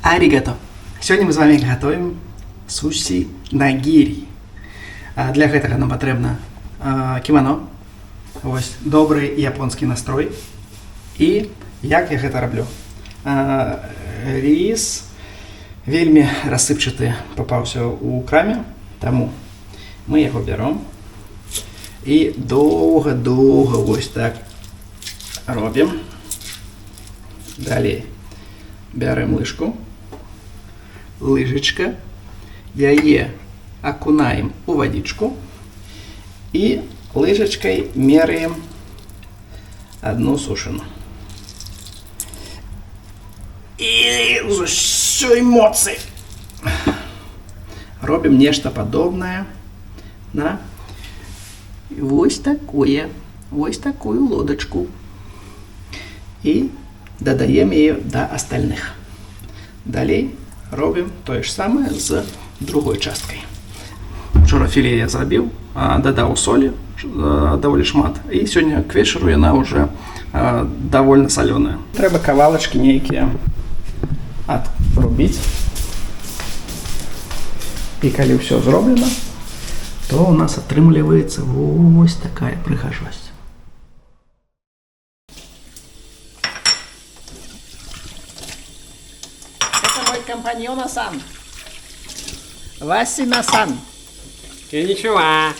Аригато. Сегодня мы с вами готовим суши нагири. Для гэтага нам патрэбна кімано, вось, добры японскі настрой. І як я гэта раблю? Рис вельмі рассыпчаты папаўся ў краме, таму мы яго бяром і доўга-доўга вось так робім. Далей бярем лыжечка, яе акунаем у водичку и лыжечкой меряем одну сушину. И з усёй моцы робим нешта падобнае на вось такую лодочку и додаем ее до остальных. Далей робим то же самое с другой часткой. Вчора філе я зрабіў, дадаў солі даволі шмат, і сёння к вечару яна уже довольно салёная. Трэба кавалачкі нейкія отрубіць. І калі ўсё зроблена, то у нас атрымліваецца вось такая прыгажосць. Компаньона-сан. Васина-сан. Конничуа.